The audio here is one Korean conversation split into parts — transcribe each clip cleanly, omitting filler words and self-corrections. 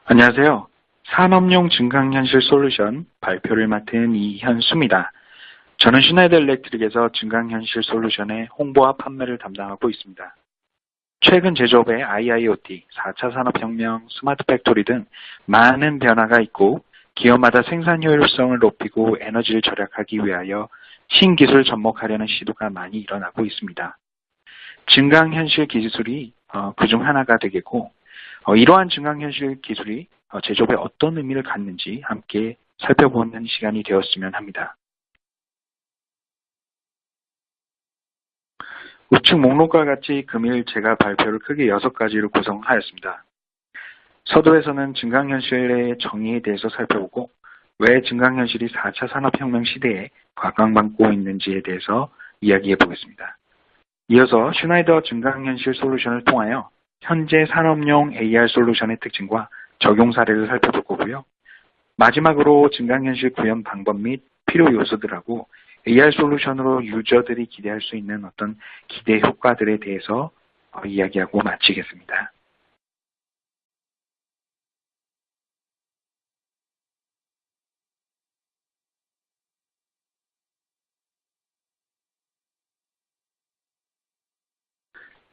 안녕하세요. 산업용 증강현실 솔루션 발표를 맡은 이현수입니다. 저는 슈나이더 일렉트릭에서 증강현실 솔루션의 홍보와 판매를 담당하고 있습니다. 최근 제조업의 IIoT, 4차 산업혁명, 스마트 팩토리 등 많은 변화가 있고 기업마다 생산 효율성을 높이고 에너지를 절약하기 위하여 신기술 접목하려는 시도가 많이 일어나고 있습니다. 증강현실 기술이 그중 하나가 되겠고 이러한 증강현실 기술이 제조업에 어떤 의미를 갖는지 함께 살펴보는 시간이 되었으면 합니다. 우측 목록과 같이 금일 제가 발표를 크게 6가지로 구성하였습니다. 서두에서는 증강현실의 정의에 대해서 살펴보고 왜 증강현실이 4차 산업혁명 시대에 각광받고 있는지에 대해서 이야기해 보겠습니다. 이어서 슈나이더 증강현실 솔루션을 통하여 현재 산업용 AR 솔루션의 특징과 적용 사례를 살펴볼 거고요. 마지막으로 증강현실 구현 방법 및 필요 요소들하고 AR 솔루션으로 유저들이 기대할 수 있는 어떤 기대 효과들에 대해서 이야기하고 마치겠습니다.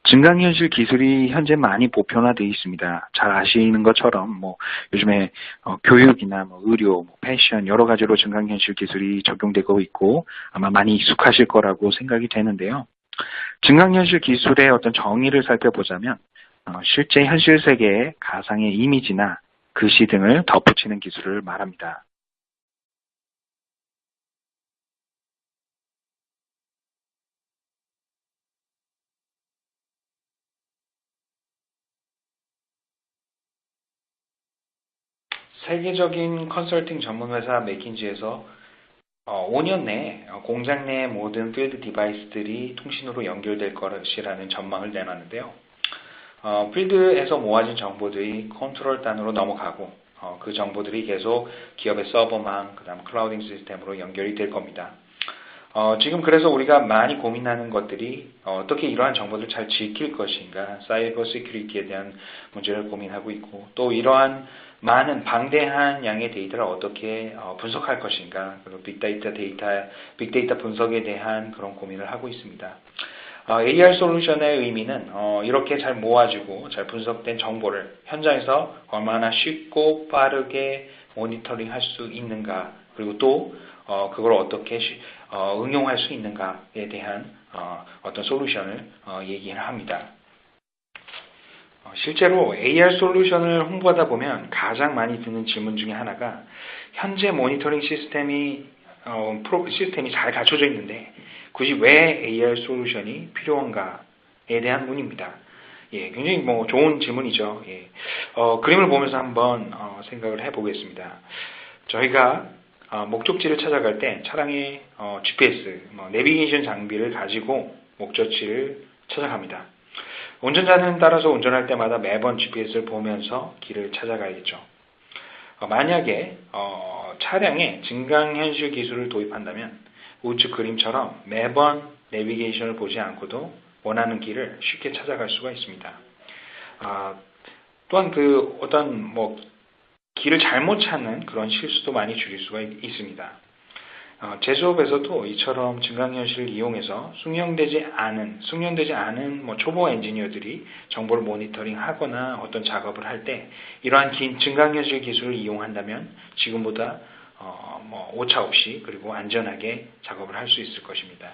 증강현실 기술이 현재 많이 보편화되어 있습니다. 잘 아시는 것처럼 요즘에 교육이나 의료, 패션 여러 가지로 증강현실 기술이 적용되고 있고 아마 많이 익숙하실 거라고 생각이 되는데요. 증강현실 기술의 어떤 정의를 살펴보자면 실제 현실 세계의 가상의 이미지나 글씨 등을 덧붙이는 기술을 말합니다. 세계적인 컨설팅 전문회사 맥킨지에서 5년 내에 공장 내 모든 필드 디바이스들이 통신으로 연결될 것이라는 전망을 내놨는데요. 필드에서 모아진 정보들이 컨트롤단으로 넘어가고 그 정보들이 계속 기업의 서버망, 그 다음 클라우딩 시스템으로 연결이 될 겁니다. 지금 그래서 우리가 많이 고민하는 것들이 어떻게 이러한 정보를 잘 지킬 것인가, 사이버 시큐리티에 대한 문제를 고민하고 있고 또 이러한 많은 방대한 양의 데이터를 어떻게 분석할 것인가, 그리고 빅데이터 분석에 대한 그런 고민을 하고 있습니다. AR 솔루션의 의미는 이렇게 잘 모아지고 잘 분석된 정보를 현장에서 얼마나 쉽고 빠르게 모니터링 할 수 있는가, 그리고 또 그걸 어떻게 응용할 수 있는가에 대한 어떤 솔루션을 얘기를 합니다. 실제로 AR 솔루션을 홍보하다 보면 가장 많이 듣는 질문 중에 하나가 현재 모니터링 시스템이 잘 갖춰져 있는데 굳이 왜 AR 솔루션이 필요한가에 대한 문의입니다. 예, 굉장히 좋은 질문이죠. 예. 그림을 보면서 한번 생각을 해보겠습니다. 저희가 목적지를 찾아갈 때 차량의 GPS, 내비게이션 장비를 가지고 목적지를 찾아갑니다. 운전자는 따라서 운전할 때마다 매번 GPS를 보면서 길을 찾아가야겠죠. 만약에 차량에 증강현실 기술을 도입한다면 우측 그림처럼 매번 내비게이션을 보지 않고도 원하는 길을 쉽게 찾아갈 수가 있습니다. 또한 길을 잘못 찾는 그런 실수도 많이 줄일 수가 있습니다. 제조업에서도 이처럼 증강현실을 이용해서 숙련되지 않은 초보 엔지니어들이 정보를 모니터링 하거나 어떤 작업을 할 때 이러한 증강현실 기술을 이용한다면 지금보다 오차 없이 그리고 안전하게 작업을 할 수 있을 것입니다.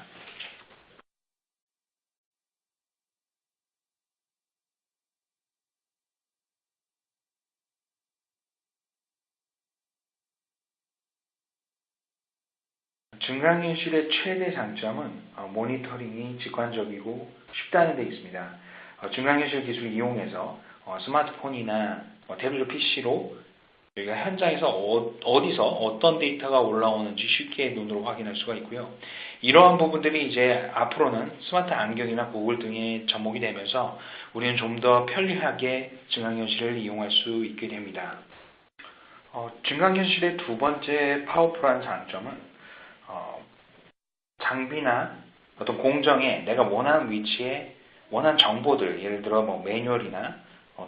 증강현실의 최대 장점은 모니터링이 직관적이고 쉽다는 데 있습니다. 증강현실 기술을 이용해서 스마트폰이나 태블릿 PC로 저희가 현장에서 어디서 어떤 데이터가 올라오는지 쉽게 눈으로 확인할 수가 있고요. 이러한 부분들이 이제 앞으로는 스마트 안경이나 고글 등에 접목이 되면서 우리는 좀 더 편리하게 증강현실을 이용할 수 있게 됩니다. 증강현실의 두 번째 파워풀한 장점은 장비나 어떤 공정에 내가 원하는 위치에 원하는 정보들, 예를 들어 매뉴얼이나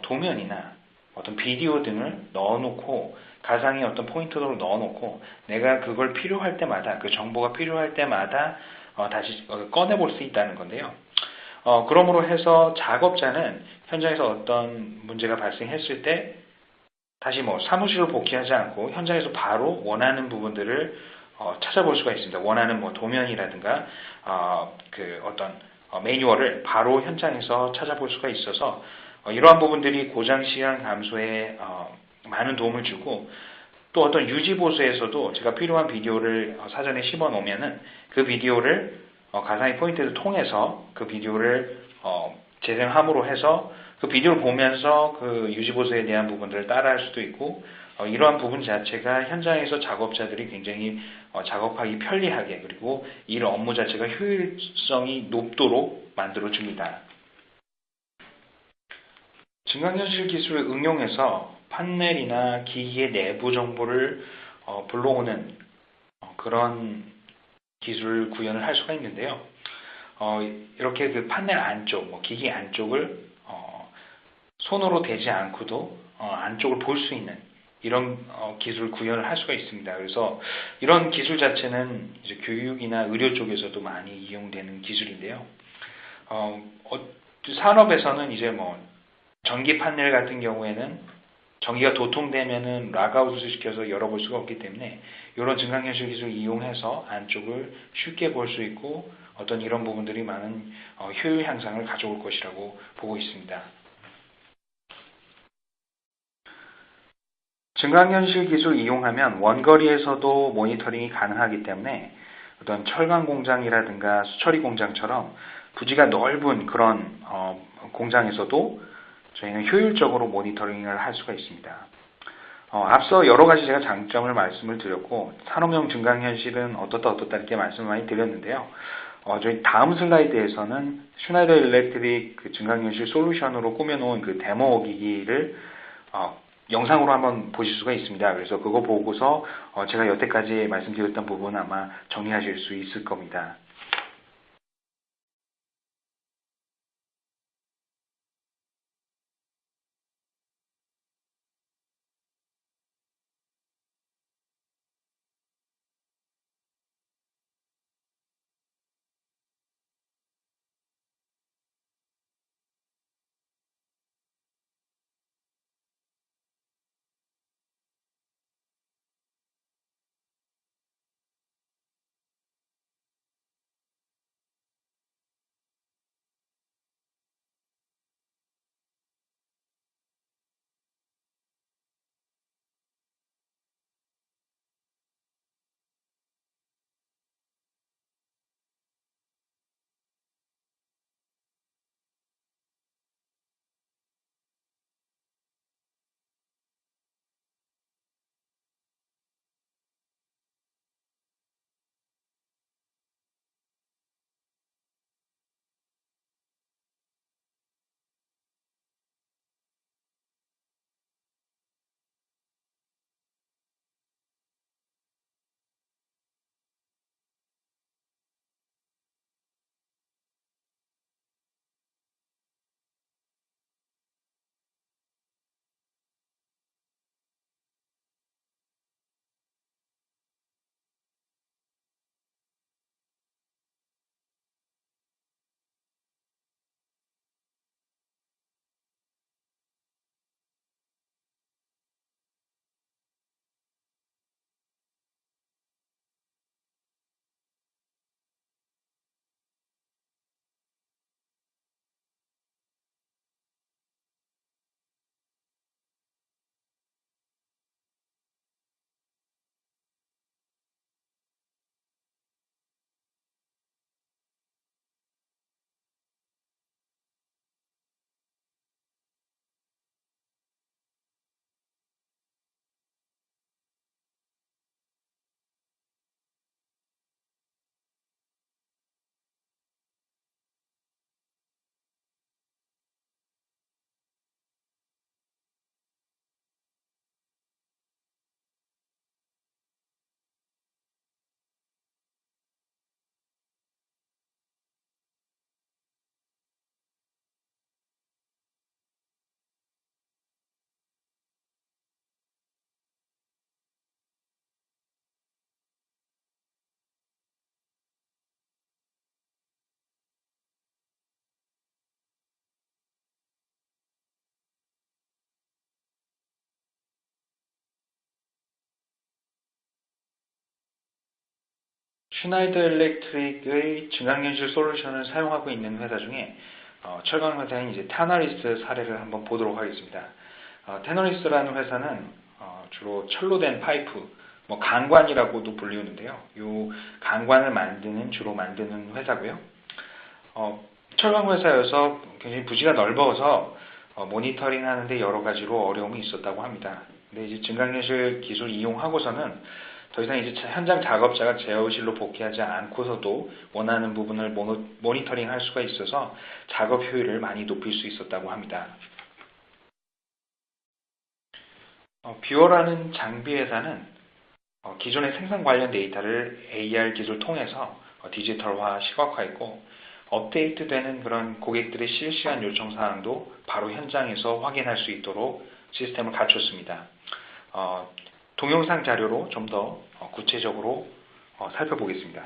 도면이나 어떤 비디오 등을 넣어놓고 가상의 어떤 포인터를 넣어놓고 내가 그걸 필요할 때마다 그 정보가 필요할 때마다 다시 꺼내볼 수 있다는 건데요. 그러므로 해서 작업자는 현장에서 어떤 문제가 발생했을 때 다시 사무실로 복귀하지 않고 현장에서 바로 원하는 부분들을 찾아볼 수가 있습니다. 원하는 도면이라든가 그 어떤 매뉴얼을 바로 현장에서 찾아볼 수가 있어서 이러한 부분들이 고장 시간 감소에 많은 도움을 주고 또 어떤 유지 보수에서도 제가 필요한 비디오를 사전에 씹어 놓으면은 그 비디오를 가상의 포인트를 통해서 그 비디오를 재생함으로 해서 그 비디오를 보면서 그 유지 보수에 대한 부분들을 따라할 수도 있고 이러한 부분 자체가 현장에서 작업자들이 굉장히 작업하기 편리하게 그리고 일 업무 자체가 효율성이 높도록 만들어 줍니다. 증강현실 기술을 응용해서 판넬이나 기기의 내부 정보를 불러오는 그런 기술 구현을 할 수가 있는데요. 이렇게 그 판넬 안쪽, 기기 안쪽을 손으로 대지 않고도 안쪽을 볼 수 있는 이런 기술 구현을 할 수가 있습니다. 그래서 이런 기술 자체는 이제 교육이나 의료 쪽에서도 많이 이용되는 기술인데요. 산업에서는 이제 전기 판넬 같은 경우에는 전기가 도통되면은 락아웃을 시켜서 열어볼 수가 없기 때문에 이런 증강현실 기술을 이용해서 안쪽을 쉽게 볼 수 있고 어떤 이런 부분들이 많은 효율 향상을 가져올 것이라고 보고 있습니다. 증강현실 기술을 이용하면 원거리에서도 모니터링이 가능하기 때문에 어떤 철강 공장이라든가 수처리 공장처럼 부지가 넓은 그런 공장에서도 저희는 효율적으로 모니터링을 할 수가 있습니다. 앞서 여러 가지 제가 장점을 말씀을 드렸고 산업용 증강현실은 어떻다 이렇게 말씀을 많이 드렸는데요. 저희 다음 슬라이드에서는 슈나이더 일렉트릭 그 증강현실 솔루션으로 꾸며놓은 그 데모 기기를 영상으로 한번 보실 수가 있습니다. 그래서 그거 보고서 제가 여태까지 말씀드렸던 부분 아마 정리하실 수 있을 겁니다. 슈나이더 일렉트릭의 증강현실 솔루션을 사용하고 있는 회사 중에 철강 회사인 이제 테너리스 사례를 한번 보도록 하겠습니다. 테너리스라는 회사는 주로 철로 된 파이프, 강관이라고도 불리우는데요. 이 강관을 주로 만드는 회사고요. 철강 회사여서 굉장히 부지가 넓어서 모니터링 하는데 여러 가지로 어려움이 있었다고 합니다. 근데 이제 증강현실 기술 이용하고서는 더 이상 이제 현장 작업자가 제어실로 복귀하지 않고서도 원하는 부분을 모니터링 할 수가 있어서 작업 효율을 많이 높일 수 있었다고 합니다. 뷰어라는 장비 회사는 기존의 생산 관련 데이터를 AR 기술 통해서 디지털화, 시각화했고 업데이트되는 그런 고객들의 실시간 요청 사항도 바로 현장에서 확인할 수 있도록 시스템을 갖췄습니다. 동영상 자료로 좀 더 구체적으로 살펴보겠습니다.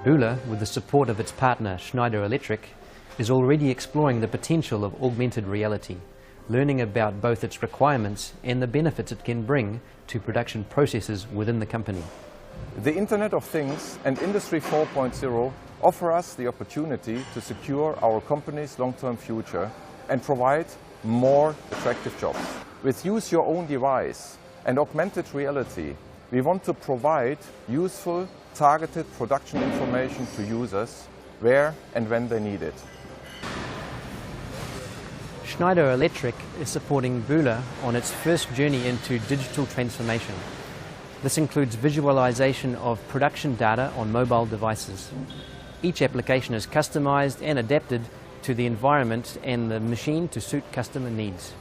Bühler, with the support of its partner Schneider Electric, is already exploring the potential of augmented reality, learning about both its requirements and the benefits it can bring to production processes within the company. The Internet of Things and Industry 4.0 offer us the opportunity to secure our company's long-term future and provide more attractive jobs. With Use Your Own Device and augmented reality, we want to provide useful, targeted production information to users where and when they need it. Schneider Electric is supporting Bühler on its first journey into digital transformation. This includes visualization of production data on mobile devices. Each application is customized and adapted to the environment and the machine to suit customer needs.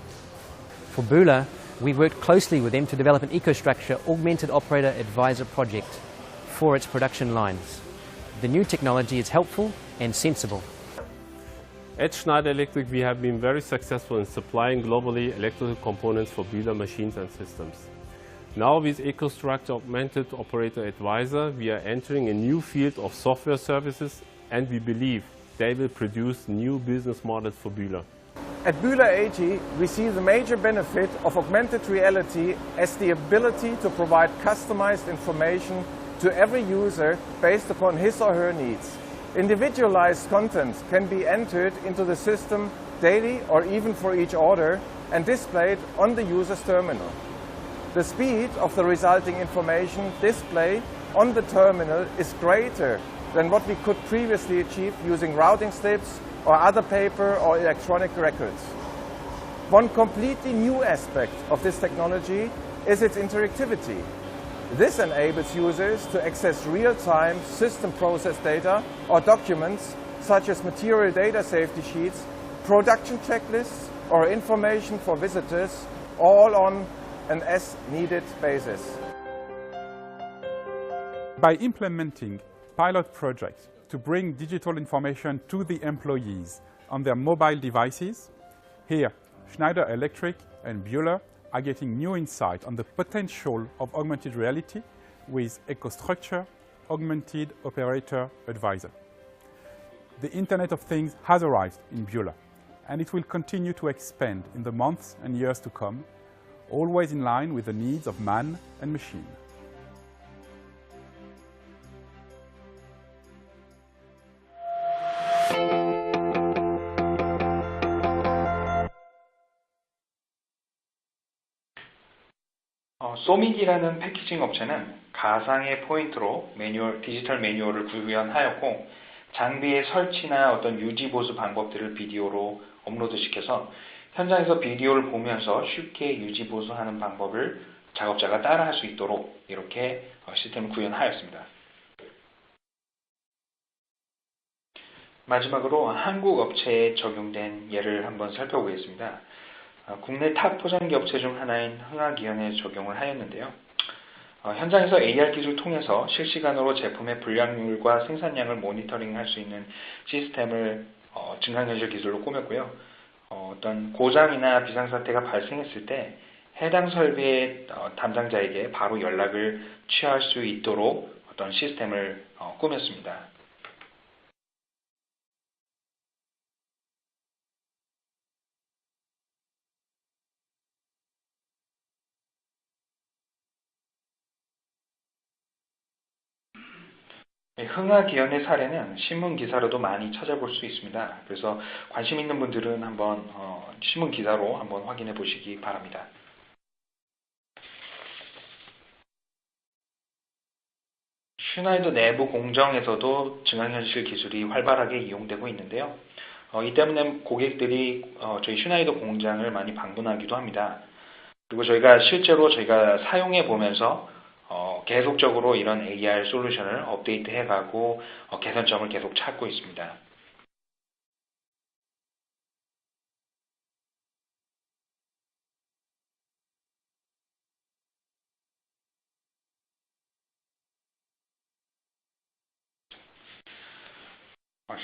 For Bühler, we worked closely with them to develop an EcoStruxure Augmented Operator Advisor project for its production lines. The new technology is helpful and sensible. At Schneider Electric, we have been very successful in supplying globally electrical components for Bühler machines and systems. Now with EcoStruxure Augmented Operator Advisor, we are entering a new field of software services, and we believe they will produce new business models for Bühler. At Bühler AG, we see the major benefit of augmented reality as the ability to provide customized information to every user based upon his or her needs. Individualized content can be entered into the system daily or even for each order and displayed on the user's terminal. The speed of the resulting information displayed on the terminal is greater than what we could previously achieve using routing slips or other paper or electronic records. One completely new aspect of this technology is its interactivity. This enables users to access real-time system process data or documents such as material data safety sheets, production checklists or information for visitors, all on an as-needed basis. By implementing pilot projects to bring digital information to the employees on their mobile devices, here Schneider Electric and Bühler are getting new insight on the potential of augmented reality with EcoStruxure Augmented Operator Advisor. The Internet of Things has arrived in Bühler, and it will continue to expand in the months and years to come, always in line with the needs of man and machine. 소믹이라는 패키징 업체는 가상의 포인트로 디지털 매뉴얼을 구현하였고 장비의 설치나 어떤 유지 보수 방법들을 비디오로 업로드시켜서 현장에서 비디오를 보면서 쉽게 유지 보수하는 방법을 작업자가 따라할 수 있도록 이렇게 시스템을 구현하였습니다. 마지막으로 한국 업체에 적용된 예를 한번 살펴보겠습니다. 국내 탑 포장기 업체 중 하나인 흥학위원회에 적용을 하였는데요. 현장에서 AR 기술을 통해서 실시간으로 제품의 불량률과 생산량을 모니터링할 수 있는 시스템을 증강현실 기술로 꾸몄고요. 어떤 고장이나 비상사태가 발생했을 때 해당 설비의 담당자에게 바로 연락을 취할 수 있도록 어떤 시스템을 꾸몄습니다. 흥하기연의 사례는 신문 기사로도 많이 찾아볼 수 있습니다. 그래서 관심 있는 분들은 한번 신문 기사로 한번 확인해 보시기 바랍니다. 슈나이더 내부 공정에서도 증강현실 기술이 활발하게 이용되고 있는데요. 이 때문에 고객들이 저희 슈나이더 공장을 많이 방문하기도 합니다. 그리고 실제로 저희가 사용해 보면서 계속적으로 이런 AR 솔루션을 업데이트 해가고 개선점을 계속 찾고 있습니다.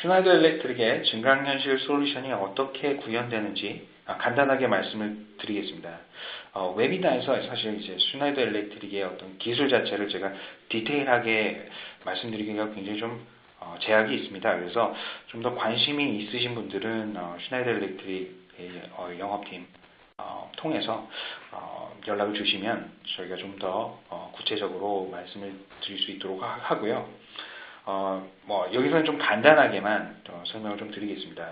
슈나이더 일렉트릭의 증강현실 솔루션이 어떻게 구현되는지 간단하게 말씀을 드리겠습니다. 웨비나에서 사실 이제 슈나이더 일렉트릭의 어떤 기술 자체를 제가 디테일하게 말씀드리기가 굉장히 좀 제약이 있습니다. 그래서 좀 더 관심이 있으신 분들은 슈나이더 일렉트릭의 영업팀 통해서 연락을 주시면 저희가 좀 더 구체적으로 말씀을 드릴 수 있도록 하고요. 여기서는 좀 간단하게만 설명을 좀 드리겠습니다.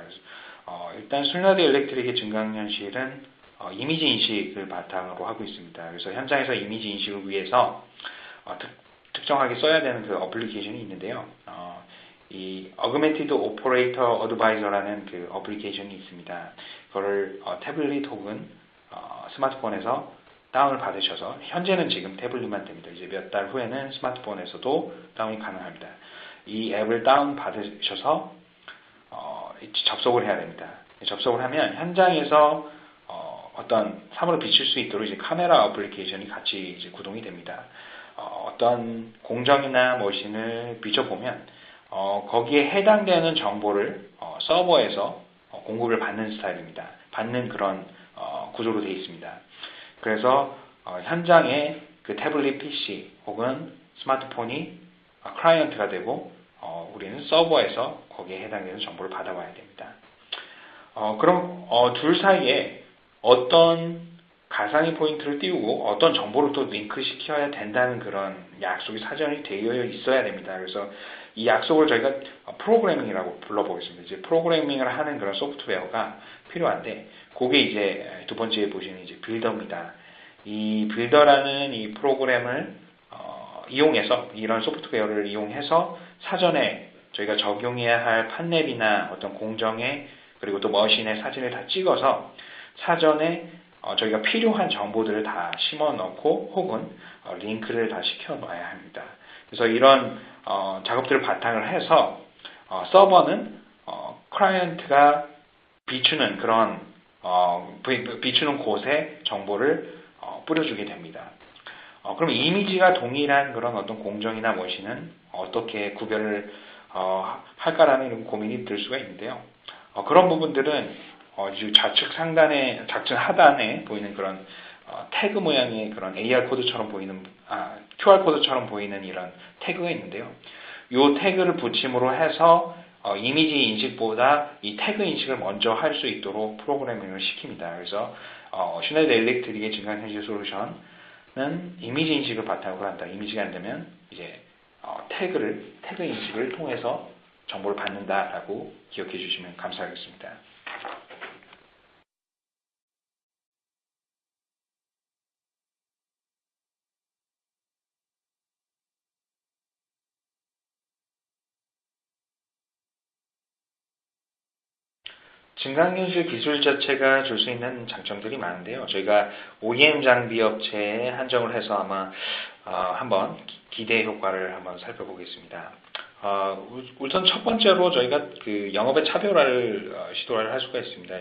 일단 슈나이더 일렉트릭의 증강현실은 이미지 인식을 바탕으로 하고 있습니다. 그래서 현장에서 이미지 인식을 위해서 특정하게 써야 되는 그 어플리케이션이 있는데요. 이 Augmented Operator Advisor라는 그 어플리케이션이 있습니다. 그거를 태블릿 혹은 스마트폰에서 다운을 받으셔서 현재는 지금 태블릿만 됩니다. 이제 몇 달 후에는 스마트폰에서도 다운이 가능합니다. 이 앱을 다운 받으셔서 접속을 해야 됩니다. 접속을 하면 현장에서 어떤 사물을 비출 수 있도록 이제 카메라 어플리케이션이 같이 이제 구동이 됩니다. 어떤 공정이나 머신을 비춰보면 거기에 해당되는 정보를 서버에서 공급을 받는 스타일입니다. 받는 그런 구조로 되어 있습니다. 그래서 현장에 그 태블릿 PC 혹은 스마트폰이 클라이언트가 되고 우리는 서버에서 거기에 해당되는 정보를 받아와야 됩니다. 그럼 둘 사이에 어떤 가상의 포인트를 띄우고 어떤 정보를 또 링크시켜야 된다는 그런 약속이 사전에 되어 있어야 됩니다. 그래서 이 약속을 저희가 프로그래밍이라고 불러보겠습니다. 이제 프로그래밍을 하는 그런 소프트웨어가 필요한데 그게 이제 두 번째에 보시는 이제 빌더입니다. 이 빌더라는 이 프로그램을 이용해서 이런 소프트웨어를 이용해서 사전에 저희가 적용해야 할 판넬이나 어떤 공정에 그리고 또 머신의 사진을 다 찍어서 사전에 저희가 필요한 정보들을 다 심어 넣고 혹은 링크를 다 시켜 놔야 합니다. 그래서 이런 작업들을 바탕을 해서 서버는 클라이언트가 비추는 그런 비추는 곳에 정보를 뿌려주게 됩니다. 그럼 이미지가 동일한 그런 어떤 공정이나 머신은 어떻게 구별을 할까라는 이런 고민이 들 수가 있는데요. 그런 부분들은 좌측 상단에, 좌측 하단에 보이는 그런 태그 모양의 그런 AR 코드처럼 보이는, QR 코드처럼 보이는 이런 태그가 있는데요. 이 태그를 붙임으로 해서 이미지 인식보다 이 태그 인식을 먼저 할 수 있도록 프로그래밍을 시킵니다. 그래서 슈나이더 일렉트릭의 증강현실 솔루션은 이미지 인식을 바탕으로 한다. 이미지가 안 되면 이제 태그 인식을 통해서 정보를 받는다라고 기억해 주시면 감사하겠습니다. 증강현실 기술 자체가 줄 수 있는 장점들이 많은데요. 저희가 OEM 장비 업체에 한정을 해서 아마 한번 기대 효과를 한번 살펴보겠습니다. 우선 첫 번째로 저희가 그 영업의 차별화를 시도를 할 수가 있습니다.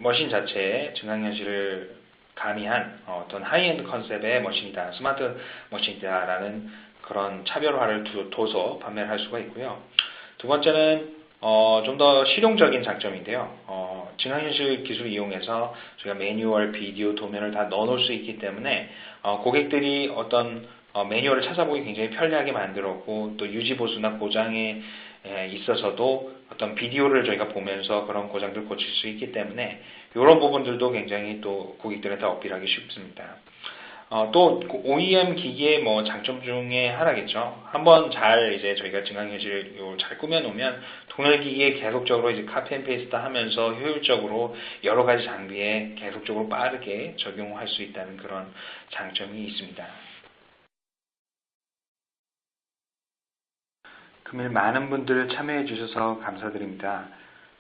머신 자체에 증강현실을 가미한 어떤 하이엔드 컨셉의 머신이다, 스마트 머신이다라는 그런 차별화를 둬서 판매를 할 수가 있고요. 두 번째는 좀 더 실용적인 장점인데요. 증강현실 기술을 이용해서 저희가 매뉴얼, 비디오, 도면을 다 넣어놓을 수 있기 때문에 고객들이 어떤 매뉴얼을 찾아보기 굉장히 편리하게 만들었고 또 유지보수나 고장에 있어서도 어떤 비디오를 저희가 보면서 그런 고장들을 고칠 수 있기 때문에 이런 부분들도 굉장히 또 고객들한테 어필하기 쉽습니다. 또 OEM 기기의 뭐 장점 중에 하나겠죠. 한번 잘 이제 저희가 증강현실 잘 꾸며놓으면 동일 기기에 계속적으로 이제 카피 앤 페이스트 하면서 효율적으로 여러 가지 장비에 계속적으로 빠르게 적용할 수 있다는 그런 장점이 있습니다. 금일 많은 분들 참여해 주셔서 감사드립니다.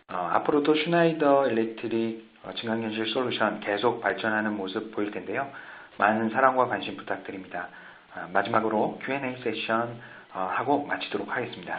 앞으로도 슈나이더 일렉트릭 증강현실 솔루션 계속 발전하는 모습 보일 텐데요. 많은 사랑과 관심 부탁드립니다. 마지막으로 Q&A 세션 하고 마치도록 하겠습니다.